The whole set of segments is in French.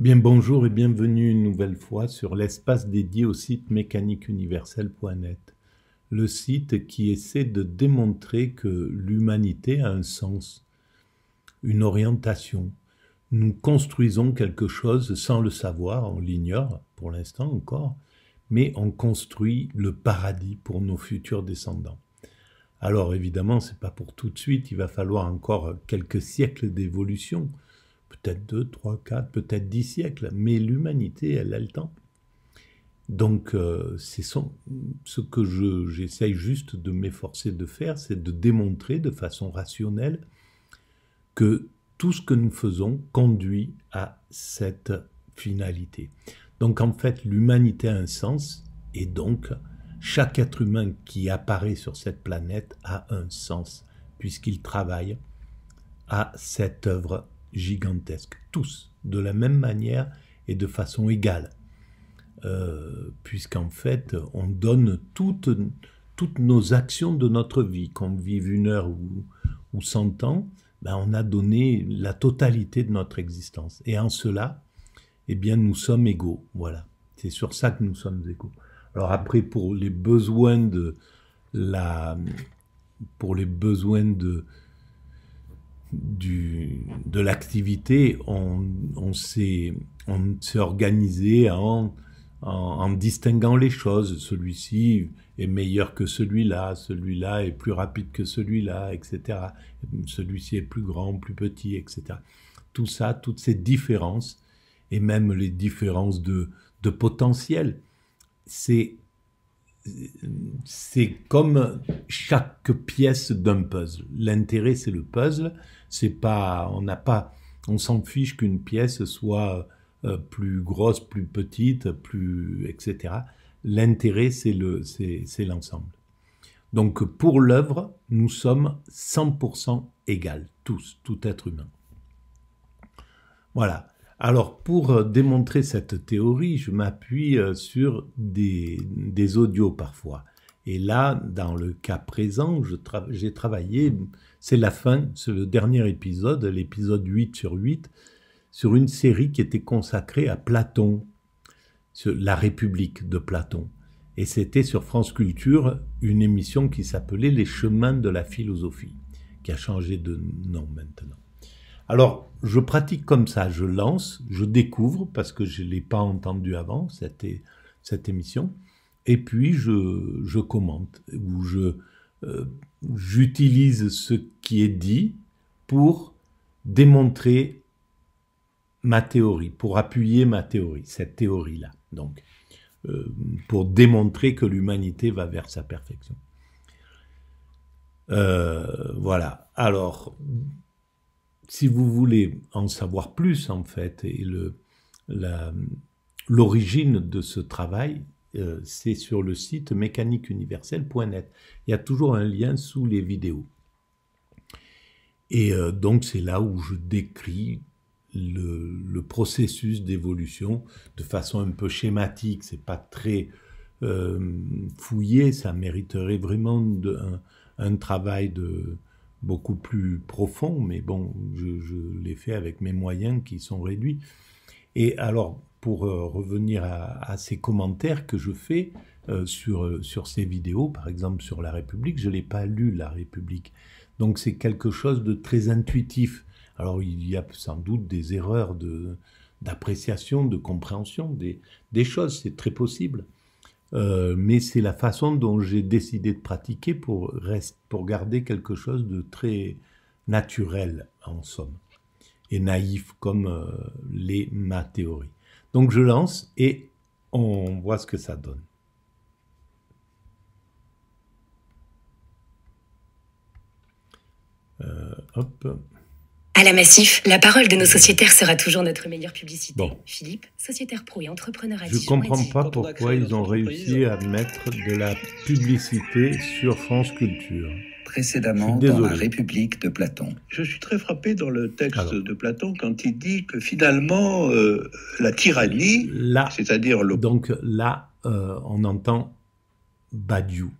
Bien bonjour et bienvenue une nouvelle fois sur l'espace dédié au site mécaniqueuniverselle.net, le site qui essaie de démontrer que l'humanité a un sens, une orientation. Nous construisons quelque chose sans le savoir, on l'ignore pour l'instant encore, mais on construit le paradis pour nos futurs descendants. Alors évidemment, ce n'est pas pour tout de suite, il va falloir encore quelques siècles d'évolution, peut-être 2, 3, 4, peut-être 10 siècles, mais l'humanité, elle a le temps. Donc, c'est ce que j'essaye juste de m'efforcer de faire, c'est de démontrer de façon rationnelle que tout ce que nous faisons conduit à cette finalité. Donc, en fait, l'humanité a un sens, et donc, chaque être humain qui apparaît sur cette planète a un sens, puisqu'il travaille à cette œuvre gigantesque, tous, de la même manière et de façon égale, puisqu'en fait, on donne toutes nos actions de notre vie, qu'on vive 1 heure ou 100 ans, ben on a donné la totalité de notre existence. Et en cela, eh bien, nous sommes égaux, voilà. C'est sur ça que nous sommes égaux. Alors après, pour les besoins de l'activité, on s'est organisé en distinguant les choses. Celui-ci est meilleur que celui-là est plus rapide que celui-là, etc. Celui-ci est plus grand, plus petit, etc. Tout ça, toutes ces différences, et même les différences de potentiel, c'est comme chaque pièce d'un puzzle. L'intérêt, c'est le puzzle. C'est pas, on s'en fiche qu'une pièce soit plus grosse, plus petite, etc. L'intérêt, c'est l'ensemble. Donc, pour l'œuvre, nous sommes 100% égales, tous, tout être humain. Voilà. Alors, pour démontrer cette théorie, je m'appuie sur des audios parfois. Et là, dans le cas présent, j'ai travaillé, c'est la fin, c'est le dernier épisode, l'épisode 8/8, sur une série qui était consacrée à Platon, sur la République de Platon. Et c'était sur France Culture, une émission qui s'appelait Les chemins de la philosophie, qui a changé de nom maintenant. Alors, je pratique comme ça, je lance, je découvre, parce que je ne l'ai pas entendu avant, cette émission, et puis je commente, ou j'utilise ce qui est dit pour démontrer ma théorie, pour appuyer ma théorie, cette théorie-là, donc, pour démontrer que l'humanité va vers sa perfection. Voilà, alors... Si vous voulez en savoir plus, en fait, et l'origine de ce travail, c'est sur le site mécaniqueuniverselle.net. Il y a toujours un lien sous les vidéos. Et donc, c'est là où je décris le processus d'évolution de façon un peu schématique. C'est pas très fouillé, ça mériterait vraiment un travail beaucoup plus profond, mais bon, je l'ai fait avec mes moyens qui sont réduits. Et alors, pour revenir à ces commentaires que je fais sur ces vidéos, par exemple sur la République, je ne l'ai pas lu, la République. Donc c'est quelque chose de très intuitif. Alors il y a sans doute des erreurs d'appréciation, de compréhension des choses, c'est très possible. Mais c'est la façon dont j'ai décidé de pratiquer pour garder quelque chose de très naturel, en somme, et naïf comme ma théorie. Donc je lance et on voit ce que ça donne. Hop. À la Massif, la parole de nos sociétaires sera toujours notre meilleure publicité. Bon. Philippe, sociétaire pro et entrepreneur à Je ne comprends pas pourquoi ils ont réussi à mettre de la publicité sur France Culture. Précédemment dans la République de Platon. Je suis très frappé dans le texte de Platon quand il dit que finalement la tyrannie, c'est-à-dire le... Donc là, on entend Badiou,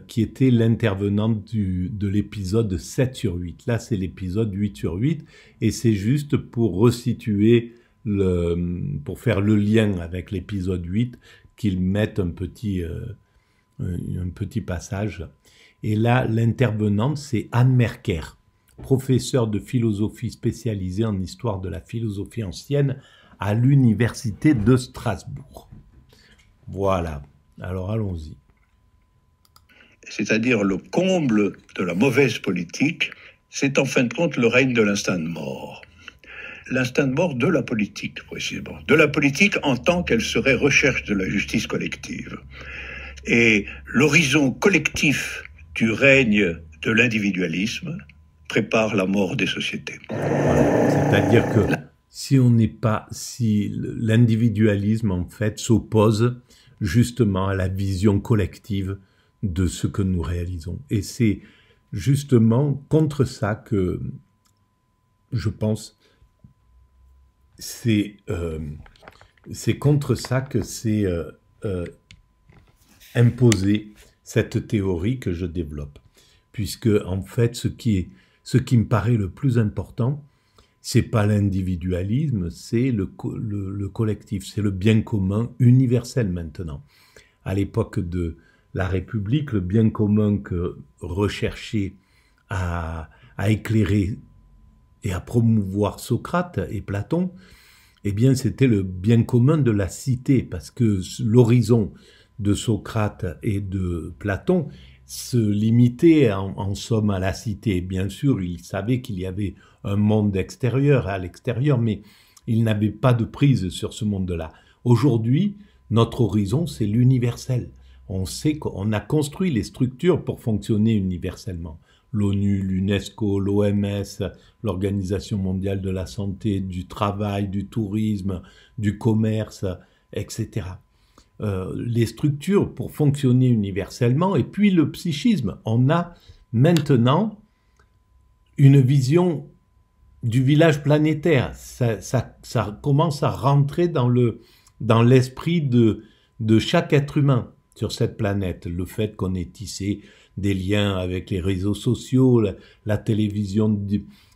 qui était l'intervenant de l'épisode 7/8. Là, c'est l'épisode 8/8, et c'est juste pour resituer pour faire le lien avec l'épisode 8, qu'ils mettent un petit passage. Et là, l'intervenante, c'est Anne Merker, professeure de philosophie spécialisée en histoire de la philosophie ancienne à l'université de Strasbourg. Voilà, alors allons-y. C'est-à-dire le comble de la mauvaise politique, c'est en fin de compte le règne de l'instinct de mort. L'instinct de mort de la politique, précisément. De la politique en tant qu'elle serait recherche de la justice collective. Et l'horizon collectif du règne de l'individualisme prépare la mort des sociétés. Voilà. C'est-à-dire que si l'individualisme, en fait, s'oppose justement à la vision collective de ce que nous réalisons. Et c'est justement contre ça que, je pense, c'est contre ça que c'est imposé cette théorie que je développe. Puisque, en fait, ce qui me paraît le plus important, c'est pas l'individualisme, c'est le collectif, c'est le bien commun universel maintenant. À l'époque de la République, le bien commun que recherchait à éclairer et à promouvoir Socrate et Platon, eh bien, c'était le bien commun de la cité, parce que l'horizon de Socrate et de Platon se limitait en somme à la cité. Bien sûr, ils savaient qu'il y avait un monde extérieur à l'extérieur, mais ils n'avaient pas de prise sur ce monde-là. Aujourd'hui, notre horizon, c'est l'universel. On sait qu'on a construit les structures pour fonctionner universellement. L'ONU, l'UNESCO, l'OMS, l'Organisation mondiale de la santé, du travail, du tourisme, du commerce, etc. Les structures pour fonctionner universellement, et puis le psychisme. On a maintenant une vision du village planétaire. Ça commence à rentrer dans l'esprit de chaque être humain sur cette planète. Le fait qu'on ait tissé des liens avec les réseaux sociaux, la télévision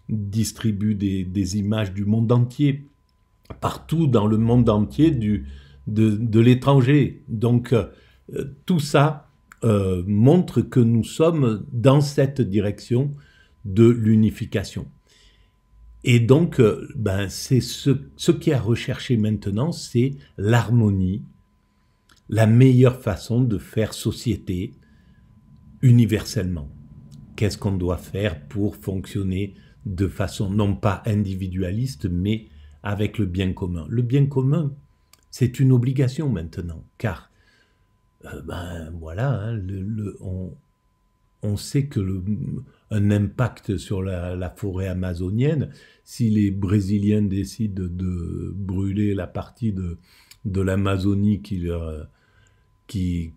distribue des images du monde entier, partout dans le monde entier de l'étranger. Donc tout ça montre que nous sommes dans cette direction de l'unification. Et donc, c'est ce qui est à rechercher maintenant, c'est l'harmonie, la meilleure façon de faire société universellement. Qu'est-ce qu'on doit faire pour fonctionner de façon non pas individualiste, mais avec le bien commun. Le bien commun, c'est une obligation maintenant, car voilà, on sait que un impact sur la forêt amazonienne, si les Brésiliens décident de brûler la partie de l'Amazonie qui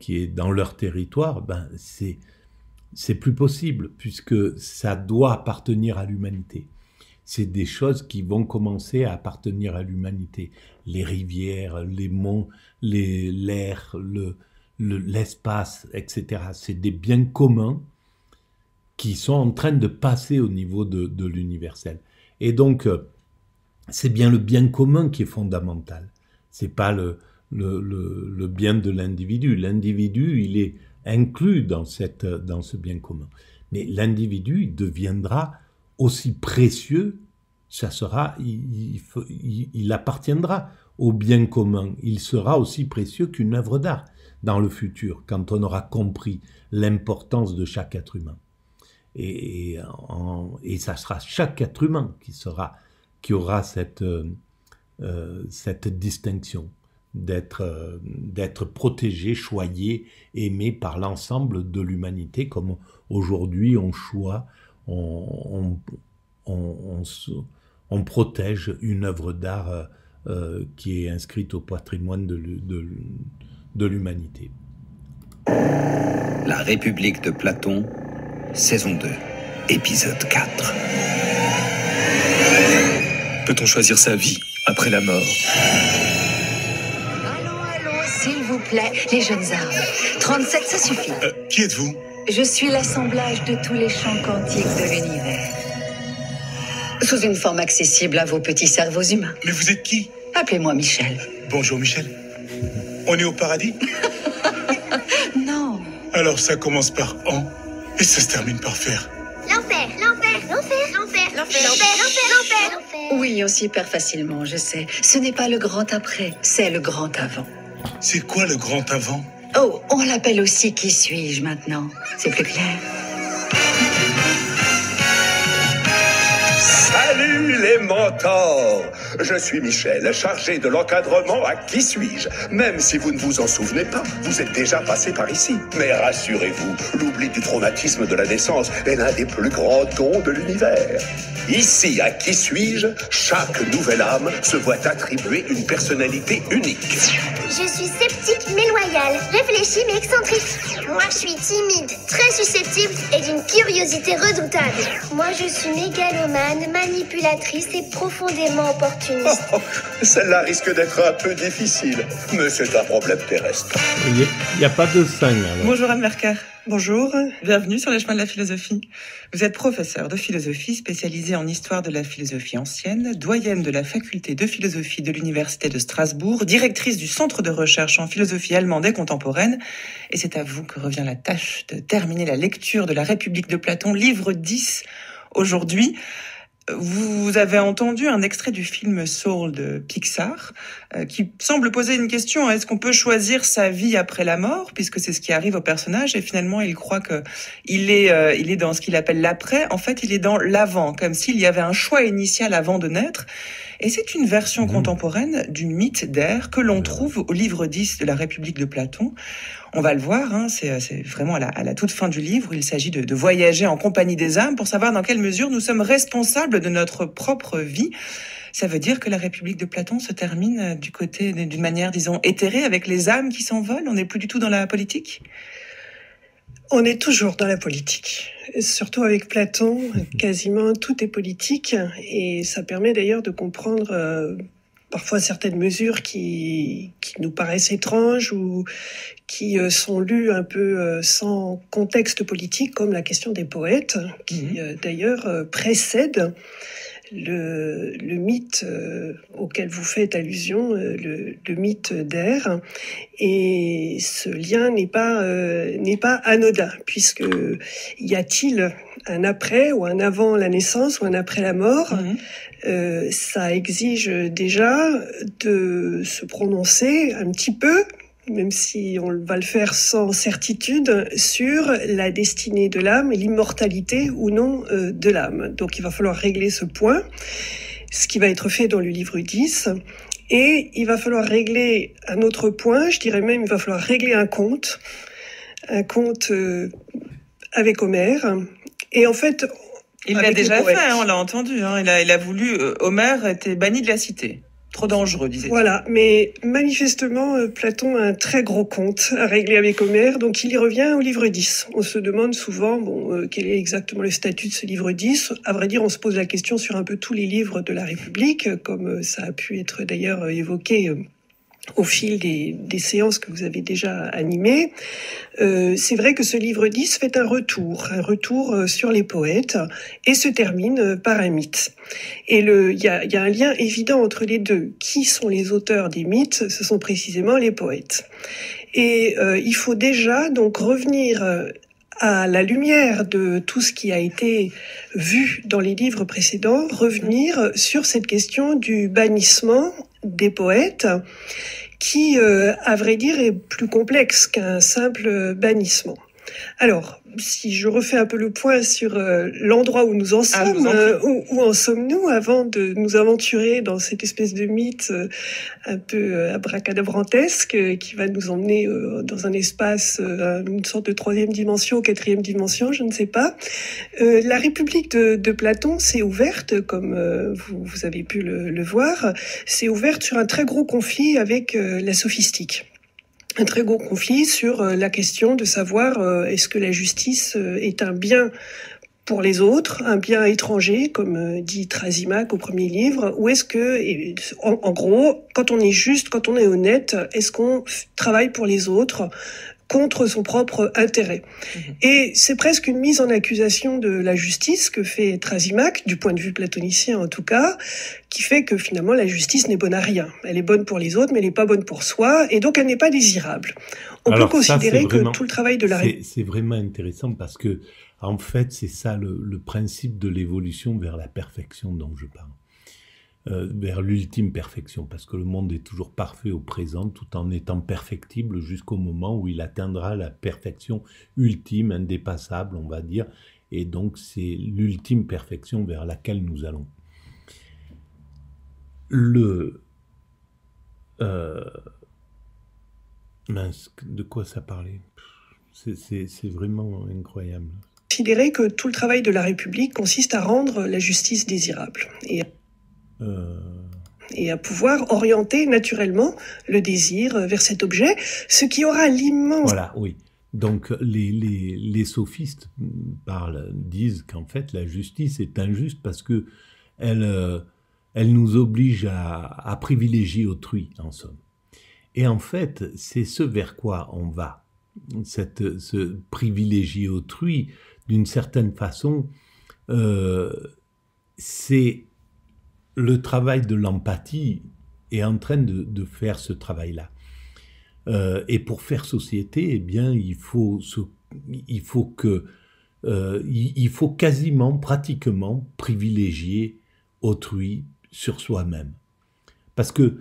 est dans leur territoire, c'est plus possible, puisque ça doit appartenir à l'humanité. C'est des choses qui vont commencer à appartenir à l'humanité. Les rivières, les monts, l'air, l'espace, etc. C'est des biens communs qui sont en train de passer au niveau de l'universel. Et donc, c'est bien le bien commun qui est fondamental. C'est pas le bien de l'individu. L'individu, il est inclus dans ce bien commun. Mais l'individu, il deviendra aussi précieux, il appartiendra au bien commun. Il sera aussi précieux qu'une œuvre d'art dans le futur, quand on aura compris l'importance de chaque être humain. Et ça sera chaque être humain qui aura cette distinction d'être protégé, choyé, aimé par l'ensemble de l'humanité, comme aujourd'hui on protège une œuvre d'art qui est inscrite au patrimoine de l'humanité. La République de Platon, saison 2, épisode 4. Peut-on choisir sa vie après la mort ? Allons, s'il vous plaît, les jeunes arbres. 37, ça suffit. Qui êtes-vous ? Je suis l'assemblage de tous les chants quantiques de l'univers. Sous une forme accessible à vos petits cerveaux humains. Mais vous êtes qui ? Appelez-moi Michel. Bonjour Michel. On est au paradis? Non. Alors ça commence par an et ça se termine par faire. L'enfer, l'enfer, l'enfer, l'enfer, l'enfer, l'enfer, l'enfer, l'enfer. Oui, on s'y perd facilement, je sais. Ce n'est pas le grand après, c'est le grand avant. C'est quoi le grand avant? Oh, on l'appelle aussi Qui suis-je maintenant? C'est plus clair. Salut les mentors! Je suis Michel, chargé de l'encadrement à Qui suis-je? Même si vous ne vous en souvenez pas, vous êtes déjà passé par ici. Mais rassurez-vous, l'oubli du traumatisme de la naissance est l'un des plus grands dons de l'univers. Ici, à Qui suis-je, chaque nouvelle âme se voit attribuer une personnalité unique. Je suis sceptique mais loyale, réfléchie mais excentrique. Moi, je suis timide, très susceptible et d'une curiosité redoutable. Moi, je suis mégalomane, manipulatrice et profondément opportuniste. Oh, celle-là risque d'être un peu difficile, mais c'est un problème terrestre. Il n'y a pas de sang. Alors. Bonjour Anne Merker. Bonjour, bienvenue sur les chemins de la philosophie. Vous êtes professeur de philosophie spécialisé en histoire de la philosophie ancienne, doyenne de la faculté de philosophie de l'Université de Strasbourg, directrice du Centre de recherche en philosophie allemande et contemporaine. Et c'est à vous que revient la tâche de terminer la lecture de la République de Platon, livre 10, aujourd'hui. Vous avez entendu un extrait du film Soul de Pixar qui semble poser une question. Est-ce qu'on peut choisir sa vie après la mort, puisque c'est ce qui arrive au personnage, et finalement il croit que il est dans ce qu'il appelle l'après. En fait, il est dans l'avant, comme s'il y avait un choix initial avant de naître. Et c'est une version contemporaine du mythe d'Air que l'on trouve au livre 10 de la République de Platon. On va le voir, hein, c'est vraiment à la toute fin du livre où il s'agit de voyager en compagnie des âmes pour savoir dans quelle mesure nous sommes responsables de notre propre vie. Ça veut dire que la République de Platon se termine du côté d'une manière, disons, éthérée, avec les âmes qui s'envolent. On n'est plus du tout dans la politique? On est toujours dans la politique. Surtout avec Platon, quasiment tout est politique. Et ça permet d'ailleurs de comprendre parfois certaines mesures qui nous paraissent étranges ou qui sont lues un peu sans contexte politique, comme la question des poètes, qui d'ailleurs précède le mythe auquel vous faites allusion, le mythe d'Air. Et ce lien n'est pas anodin, puisque y a-t-il un après ou un avant la naissance ou un après la mort? Ça exige déjà de se prononcer un petit peu, même si on va le faire sans certitude, sur la destinée de l'âme et l'immortalité ou non de l'âme. Donc il va falloir régler ce point, ce qui va être fait dans le livre 10. Et il va falloir régler un autre point, je dirais même il va falloir régler un compte avec Homère. Et en fait... Il l'a déjà fait, on l'a entendu. Il a voulu... Homère était banni de la cité. Trop dangereux, disait-il. Voilà, mais manifestement, Platon a un très gros compte à régler avec Homère, donc il y revient au livre 10. On se demande souvent, quel est exactement le statut de ce livre 10. À vrai dire, on se pose la question sur un peu tous les livres de la République, comme ça a pu être d'ailleurs évoqué au fil des séances que vous avez déjà animées. C'est vrai que ce livre 10 fait un retour sur les poètes et se termine par un mythe. Et il y a un lien évident entre les deux. Qui sont les auteurs des mythes? Ce sont précisément les poètes. Et il faut déjà donc revenir à la lumière de tout ce qui a été vu dans les livres précédents, revenir sur cette question du bannissement des poètes, qui, à vrai dire, est plus complexe qu'un simple bannissement. Alors, si je refais un peu le point sur l'endroit où nous en sommes, où en sommes-nous avant de nous aventurer dans cette espèce de mythe un peu abracadabrantesque qui va nous emmener dans un espace, une sorte de 3e dimension, 4e dimension, je ne sais pas. La République de Platon s'est ouverte, comme vous avez pu le voir, s'est ouverte sur un très gros conflit avec la sophistique. Un très gros conflit sur la question de savoir est-ce que la justice est un bien pour les autres, un bien étranger, comme dit Thrasymachos au premier livre, ou est-ce que, en gros, quand on est juste, quand on est honnête, est-ce qu'on travaille pour les autres contre son propre intérêt. Et c'est presque une mise en accusation de la justice que fait Thrasymach, du point de vue platonicien en tout cas, qui fait que finalement la justice n'est bonne à rien. Elle est bonne pour les autres, mais elle n'est pas bonne pour soi, et donc elle n'est pas désirable. On peut considérer que tout le travail de la... C'est vraiment intéressant parce que, en fait, c'est ça le principe de l'évolution vers la perfection dont je parle. Vers l'ultime perfection, parce que le monde est toujours parfait au présent, tout en étant perfectible jusqu'au moment où il atteindra la perfection ultime, indépassable, on va dire, et donc c'est l'ultime perfection vers laquelle nous allons. Mince, de quoi ça parlait? C'est vraiment incroyable. Considérer que tout le travail de la République consiste à rendre la justice désirable, et à pouvoir orienter naturellement le désir vers cet objet, ce qui aura l'immense... Voilà, oui. Donc les sophistes disent qu'en fait la justice est injuste parce que elle nous oblige à privilégier autrui, en somme. Et en fait, c'est ce vers quoi on va. Ce privilégier autrui, d'une certaine façon, c'est... Le travail de l'empathie est en train de faire ce travail-là. Et pour faire société, eh bien, il faut quasiment, pratiquement, privilégier autrui sur soi-même. Parce que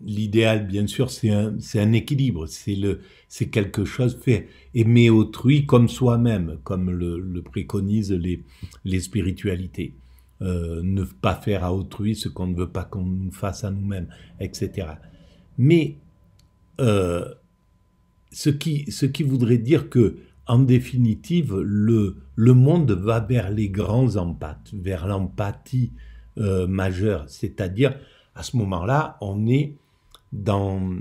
l'idéal, bien sûr, c'est un équilibre. C'est quelque chose fait. Aimer autrui comme soi-même, comme le préconisent les spiritualités. Ne pas faire à autrui ce qu'on ne veut pas qu'on nous fasse à nous-mêmes, etc. Mais ce qui voudrait dire que, en définitive, le monde va vers les grands empathes, vers l'empathie majeure, c'est-à-dire à ce moment-là, on est dans...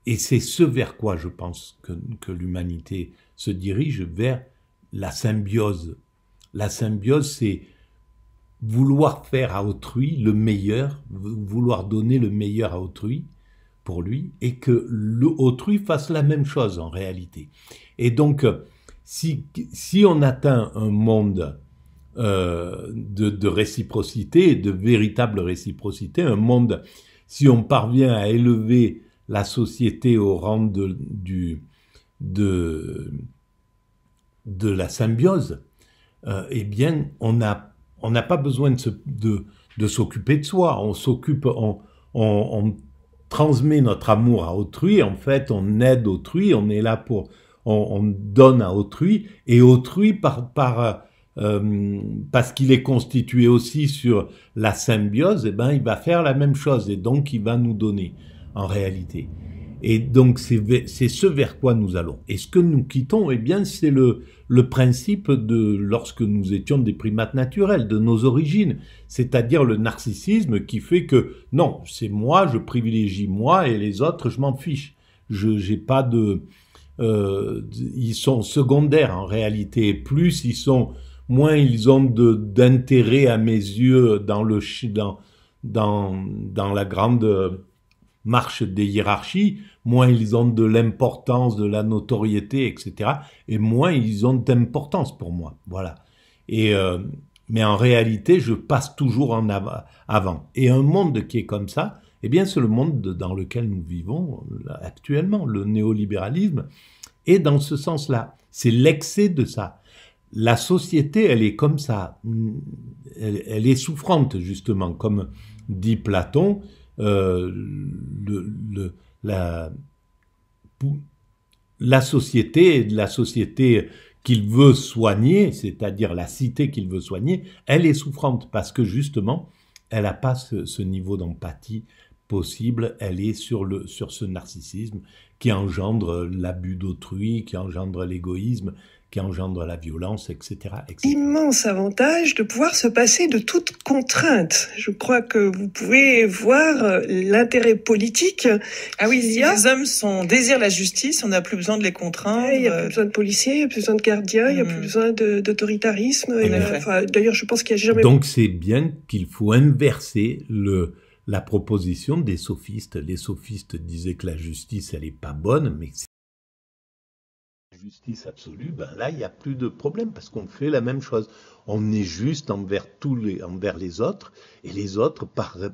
Et c'est ce vers quoi je pense que l'humanité se dirige, vers la symbiose. La symbiose, c'est vouloir faire à autrui le meilleur, vouloir donner le meilleur à autrui pour lui, et que l'autrui fasse la même chose en réalité. Et donc, si on atteint un monde de réciprocité, de véritable réciprocité, un monde, si on parvient à élever la société au rang de la symbiose, eh bien, on n'a pas besoin de s'occuper de soi. On transmet notre amour à autrui. En fait, on aide autrui. On est là on donne à autrui. Et autrui, parce qu'il est constitué aussi sur la symbiose, eh ben, il va faire la même chose. Et donc, il va nous donner, en réalité. Et donc, c'est ce vers quoi nous allons. Et ce que nous quittons, eh bien, c'est le principe de lorsque nous étions des primates naturels, de nos origines, c'est-à-dire le narcissisme qui fait que non, c'est moi, je privilégie moi et les autres, je m'en fiche. J'ai pas de... ils sont secondaires en réalité, moins ils ont d'intérêt à mes yeux dans la grande marche des hiérarchies, moins ils ont de l'importance, de la notoriété, etc. Et moins ils ont d'importance pour moi. Voilà. Mais en réalité, je passe toujours en avant. Et un monde qui est comme ça, eh bien, c'est le monde dans lequel nous vivons actuellement. Le néolibéralisme est dans ce sens-là. C'est l'excès de ça. La société, elle est comme ça. Elle est souffrante, justement, comme dit Platon. La société qu'il veut soigner, c'est-à-dire la cité qu'il veut soigner, elle est souffrante parce que justement, elle n'a pas ce niveau d'empathie possible, elle est sur ce narcissisme qui engendre l'abus d'autrui, qui engendre l'égoïsme, qui engendre la violence, etc., etc. Immense avantage de pouvoir se passer de toute contrainte. Je crois que vous pouvez voir l'intérêt politique. Ah oui, si les hommes désirent la justice, on n'a plus besoin de les contraindre. Il n'y a plus besoin de policiers, il n'y a plus besoin de gardiens, il n'y a plus besoin d'autoritarisme. D'ailleurs, je pense qu'il n'y a jamais... Donc c'est bien qu'il faut inverser la proposition des sophistes. Les sophistes disaient que la justice, elle n'est pas bonne, mais justice absolue, ben là, il n'y a plus de problème parce qu'on fait la même chose. On est juste envers les autres, et les autres, par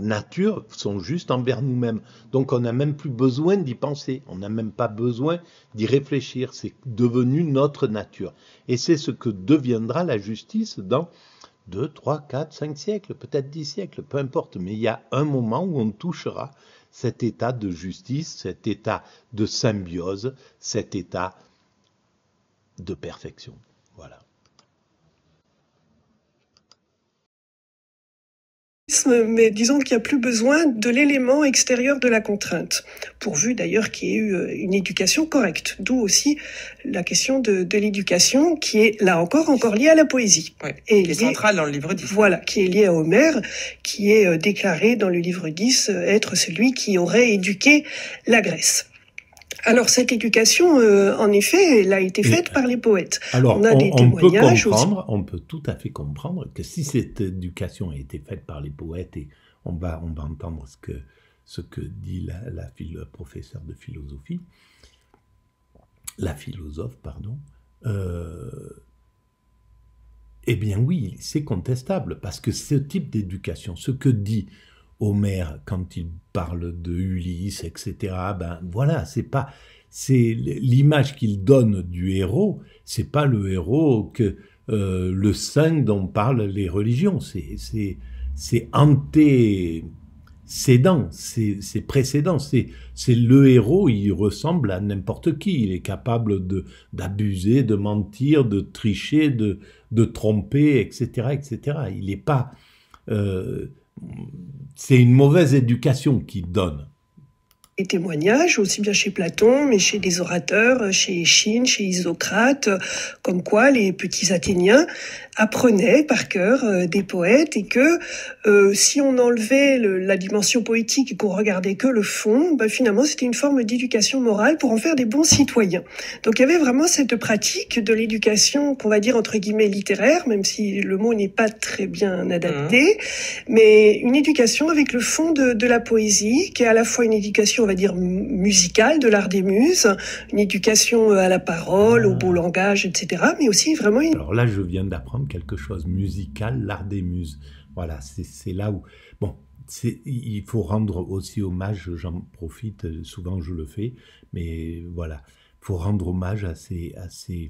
nature, sont justes envers nous-mêmes. Donc on n'a même plus besoin d'y penser, on n'a même pas besoin d'y réfléchir, c'est devenu notre nature. Et c'est ce que deviendra la justice dans 2, 3, 4, 5 siècles, peut-être 10 siècles, peu importe. Mais il y a un moment où on touchera cet état de justice, cet état de symbiose, cet état de perfection. Voilà. Mais disons qu'il n'y a plus besoin de l'élément extérieur de la contrainte, pourvu d'ailleurs qu'il y ait eu une éducation correcte. D'où aussi la question de l'éducation qui est, là encore liée à la poésie. Ouais, et qui est centrale dans le livre 10. Voilà, qui est liée à Homère, qui est déclaré dans le livre 10 être celui qui aurait éduqué la Grèce. Alors cette éducation, en effet, elle a été faite par les poètes. Alors, on a des témoignages aussi. On peut tout à fait comprendre que si cette éducation a été faite par les poètes, et on va entendre ce que dit la professeure de philosophie, la philosophe, pardon, eh bien oui, c'est contestable, parce que ce type d'éducation, ce que dit Homère, quand il parle de Ulysse, etc., ben voilà, c'est l'image qu'il donne du héros, c'est pas le héros que le saint dont parlent les religions, c'est antécédent, c'est précédent, c'est le héros, il ressemble à n'importe qui, il est capable d'abuser, de mentir, de tricher, de tromper, etc., etc. Il n'est pas... c'est une mauvaise éducation qu'il donne. Les témoignages, aussi bien chez Platon, mais chez des orateurs, chez Échine, chez Isocrate, comme quoi les petits Athéniens apprenaient par cœur des poètes, et que si on enlevait la dimension poétique et qu'on regardait que le fond, ben finalement c'était une forme d'éducation morale pour en faire des bons citoyens. Donc il y avait vraiment cette pratique de l'éducation qu'on va dire entre guillemets littéraire, même si le mot n'est pas très bien adapté, mais une éducation avec le fond de la poésie, qui est à la fois une éducation on va dire musicale, de l'art des muses, une éducation à la parole, au beau langage, etc. Mais aussi vraiment une... Alors là, je viens d'apprendre quelque chose, musical, l'art des muses. Voilà, c'est là où... Bon, il faut rendre aussi hommage, j'en profite, souvent je le fais, mais voilà, il faut rendre hommage à ces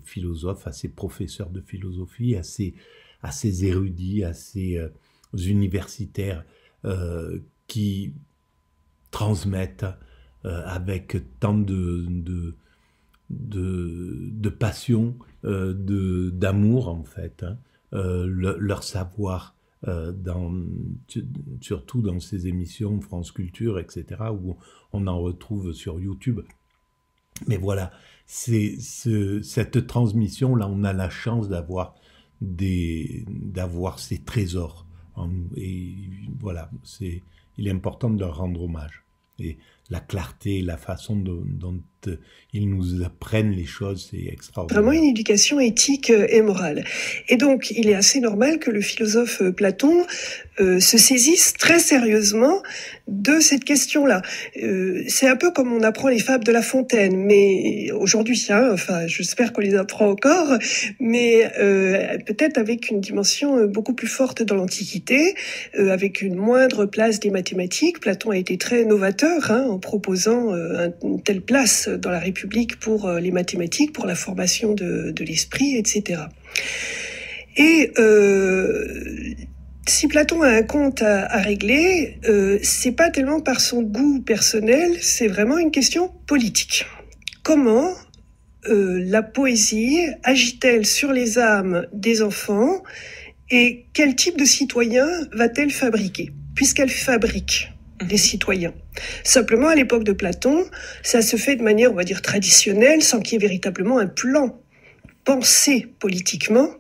philosophes, à ces professeurs de philosophie, à ces érudits, à ces universitaires qui transmettent avec tant de passion, d'amour en fait, leur savoir, surtout dans ces émissions France Culture, etc., où on en retrouve sur YouTube. Mais voilà, cette transmission-là, on a la chance d'avoir ces trésors. Et voilà, il est important de leur rendre hommage. Et la clarté, la façon dont ils nous apprennent les choses, c'est extraordinaire. Vraiment une éducation éthique et morale. Et donc, il est assez normal que le philosophe Platon se saisisse très sérieusement de cette question-là. C'est un peu comme on apprend les fables de La Fontaine, mais aujourd'hui, enfin, j'espère qu'on les apprend encore, mais peut-être avec une dimension beaucoup plus forte dans l'Antiquité, avec une moindre place des mathématiques. Platon a été très novateur en proposant une telle place dans la République pour les mathématiques, pour la formation de l'esprit, etc. Et si Platon a un compte à régler, c'est pas tellement par son goût personnel, c'est vraiment une question politique. Comment la poésie agit-elle sur les âmes des enfants, et quel type de citoyen va-t-elle fabriquer, puisqu'elle fabrique des citoyens. Simplement, à l'époque de Platon, ça se fait de manière, on va dire, traditionnelle, sans qu'il y ait véritablement un plan pensé politiquement.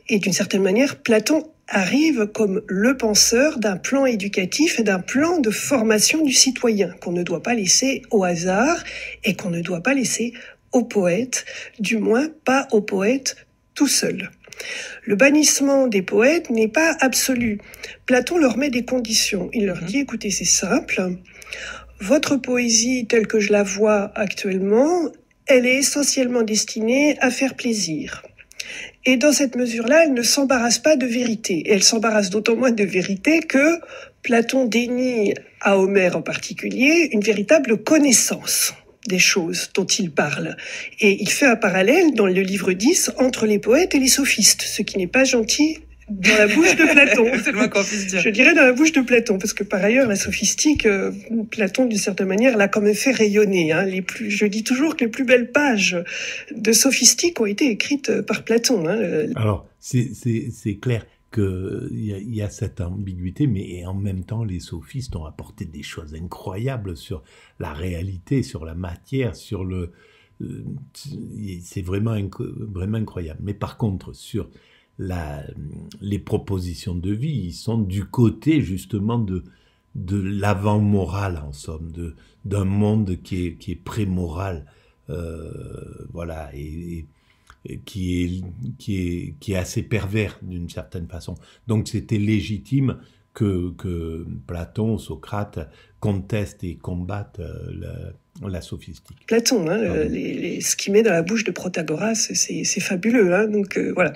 Et d'une certaine manière, Platon arrive comme le penseur d'un plan éducatif et d'un plan de formation du citoyen, qu'on ne doit pas laisser au hasard et qu'on ne doit pas laisser au poète, du moins pas au poète tout seul. Le bannissement des poètes n'est pas absolu. Platon leur met des conditions. Il leur dit, écoutez, c'est simple, votre poésie telle que je la vois actuellement, elle est essentiellement destinée à faire plaisir. Et dans cette mesure-là, elle ne s'embarrasse pas de vérité. Et elle s'embarrasse d'autant moins de vérité que Platon dénie à Homère en particulier une véritable connaissance des choses dont il parle. Et il fait un parallèle dans le livre 10 entre les poètes et les sophistes, ce qui n'est pas gentil dans la bouche de Platon. C'est le moins qu'on puisse dire. Je dirais dans la bouche de Platon, parce que par ailleurs, la sophistique, Platon, d'une certaine manière, l'a quand même fait rayonner. Hein. Je dis toujours que les plus belles pages de sophistique ont été écrites par Platon. Hein. Alors, c'est clair qu'il y a cette ambiguïté, mais en même temps, les sophistes ont apporté des choses incroyables sur la réalité, sur la matière, sur le... c'est vraiment incroyable. Mais par contre, sur les propositions de vie, ils sont du côté justement de l'avant-moral, en somme, d'un monde qui est pré-moral, voilà, et qui est assez pervers d'une certaine façon. Donc c'était légitime que Platon, Socrate contestent et combattent la sophistique. Platon, hein, ce qu'il met dans la bouche de Protagoras, c'est fabuleux. Hein, donc voilà.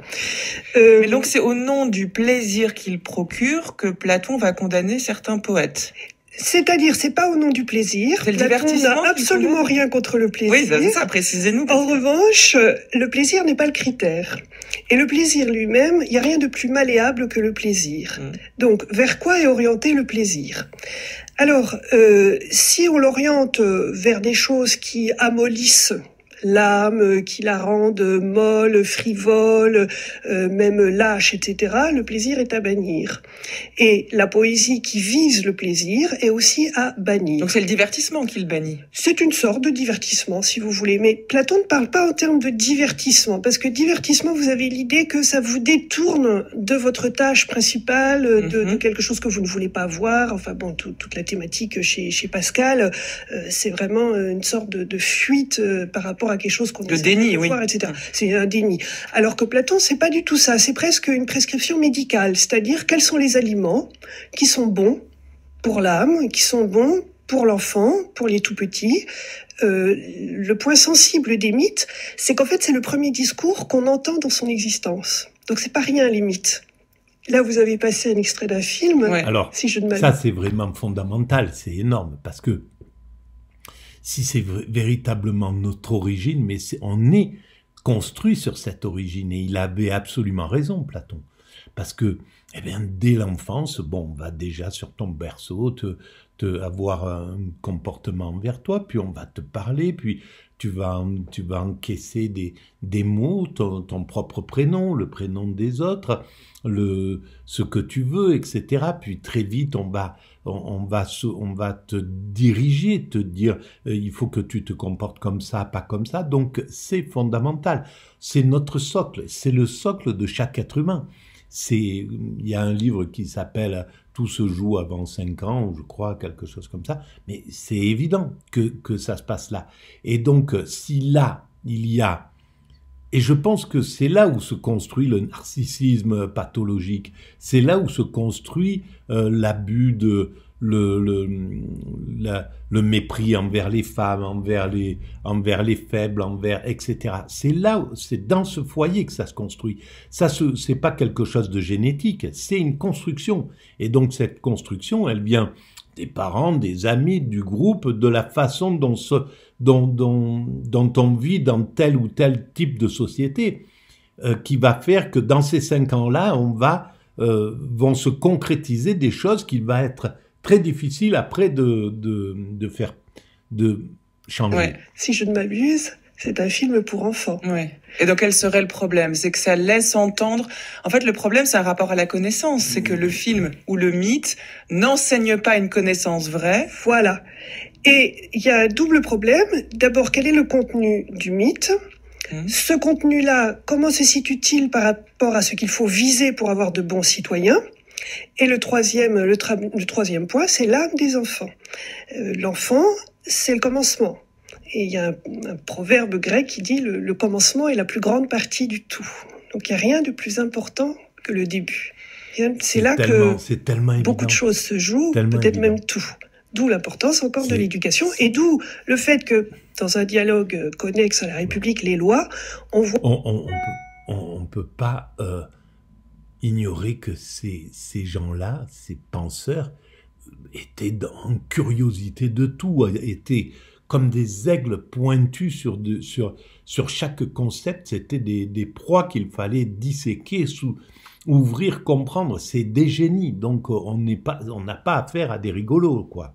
Mais donc c'est au nom du plaisir qu'il procure que Platon va condamner certains poètes. C'est-à-dire, c'est pas au nom du plaisir. C'est le Platon divertissement n'a absolument rien contre le plaisir. Oui, c'est ça, précisez-nous. En revanche, le plaisir n'est pas le critère. Et le plaisir lui-même, il n'y a rien de plus malléable que le plaisir. Donc, vers quoi est orienté le plaisir ? Alors, si on l'oriente vers des choses qui amollissent l'âme, qui la rendent molle, frivole, même lâche, etc., le plaisir est à bannir. Et la poésie qui vise le plaisir est aussi à bannir. Donc c'est le divertissement qu'il bannit. C'est une sorte de divertissement, si vous voulez. Mais Platon ne parle pas en termes de divertissement, parce que divertissement, vous avez l'idée que ça vous détourne de votre tâche principale, de quelque chose que vous ne voulez pas voir. Enfin bon, toute la thématique chez Pascal, c'est vraiment une sorte de fuite par rapport à quelque chose qu'on essaie de voir, etc. C'est un déni. Alors que Platon, c'est pas du tout ça. C'est presque une prescription médicale, c'est-à-dire quels sont les aliments qui sont bons pour l'âme, qui sont bons pour l'enfant, pour les tout-petits. Le point sensible des mythes, c'est qu'en fait, c'est le premier discours qu'on entend dans son existence. Donc c'est pas rien, les mythes. Là, vous avez passé un extrait d'un film. Ouais. Alors, si je ne ça, c'est vraiment fondamental, c'est énorme, parce que si c'est véritablement notre origine, mais on est construit sur cette origine, et il avait absolument raison, Platon, parce que, eh bien, dès l'enfance, bon, on va déjà sur ton berceau avoir un comportement envers toi, puis on va te parler, puis tu vas encaisser des mots, ton propre prénom, le prénom des autres, ce que tu veux, etc. Puis très vite, on va te diriger, te dire il faut que tu te comportes comme ça, pas comme ça. Donc c'est fondamental. C'est notre socle. C'est le socle de chaque être humain. Il y a un livre qui s'appelle Tout se joue avant 5 ans, je crois, quelque chose comme ça. Mais c'est évident que ça se passe là. Et donc, si là, il y a... Et je pense que c'est là où se construit le narcissisme pathologique. C'est là où se construit l'abus le mépris envers les femmes, envers les faibles, etc. C'est dans ce foyer que ça se construit. Ça, c'est pas quelque chose de génétique, c'est une construction. Et donc cette construction, elle vient des parents, des amis, du groupe, de la façon dont on vit dans tel ou tel type de société, qui va faire que dans ces 5 ans-là, vont se concrétiser des choses qui va être très difficile après de changer. Ouais. Si je ne m'abuse, c'est un film pour enfants. Ouais. Et donc, quel serait le problème ? C'est que ça laisse entendre... En fait, le problème, c'est un rapport à la connaissance. C'est que le film ou le mythe n'enseigne pas une connaissance vraie. Voilà. Et il y a un double problème. D'abord, quel est le contenu du mythe ? Ce contenu-là, comment se situe-t-il par rapport à ce qu'il faut viser pour avoir de bons citoyens ? Et le troisième point, c'est l'âme des enfants. L'enfant, c'est le commencement. Et il y a un proverbe grec qui dit le commencement est la plus grande partie du tout. Donc il n'y a rien de plus important que le début. C'est là que beaucoup de choses se jouent, peut-être même tout. D'où l'importance encore de l'éducation, et d'où le fait que, dans un dialogue connexe à la République, les lois, on voit... On peut pas ignorer que ces gens-là, ces penseurs, étaient en curiosité de tout, étaient comme des aigles pointus sur chaque concept. C'était des proies qu'il fallait disséquer, ouvrir, comprendre. C'est des génies, donc on n'a pas affaire à des rigolos, quoi.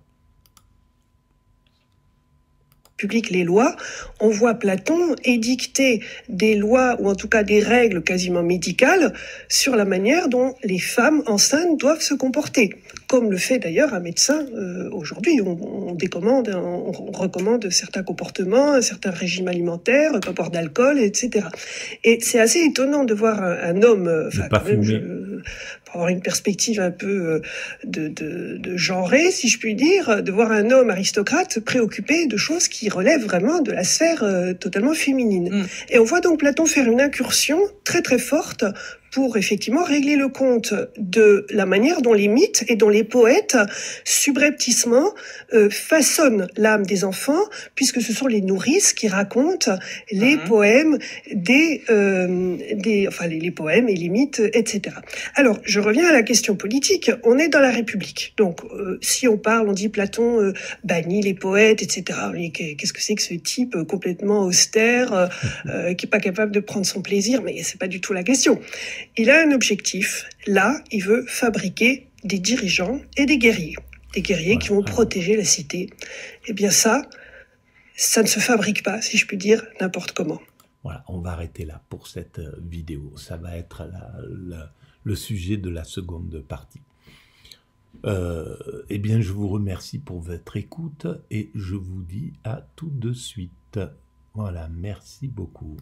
Public, les lois, on voit Platon édicter des lois, ou en tout cas des règles quasiment médicales, sur la manière dont les femmes enceintes doivent se comporter. Comme le fait d'ailleurs un médecin aujourd'hui. On recommande certains comportements, un certain régime alimentaire, pas boire d'alcool, etc. Et c'est assez étonnant de voir un homme... pour avoir une perspective un peu de genrée, si je puis dire, de voir un homme aristocrate préoccupé de choses qui relèvent vraiment de la sphère totalement féminine. Et on voit donc Platon faire une incursion très très forte pour effectivement régler le compte de la manière dont les mythes et dont les poètes subrepticement façonnent l'âme des enfants, puisque ce sont les nourrices qui racontent les poèmes les poèmes et les mythes, etc. Alors, je reviens à la question politique. On est dans la République. Donc, si on parle, on dit Platon bannit les poètes, etc. Qu'est-ce que c'est que ce type complètement austère, qui est pas capable de prendre son plaisir? Mais c'est pas du tout la question. Il a un objectif. Là, il veut fabriquer des dirigeants et des guerriers. Des guerriers qui vont protéger la cité. Eh bien ça ne se fabrique pas, si je puis dire, n'importe comment. Voilà, on va arrêter là pour cette vidéo. Ça va être le sujet de la seconde partie. Eh bien, je vous remercie pour votre écoute et je vous dis à tout de suite. Voilà, merci beaucoup.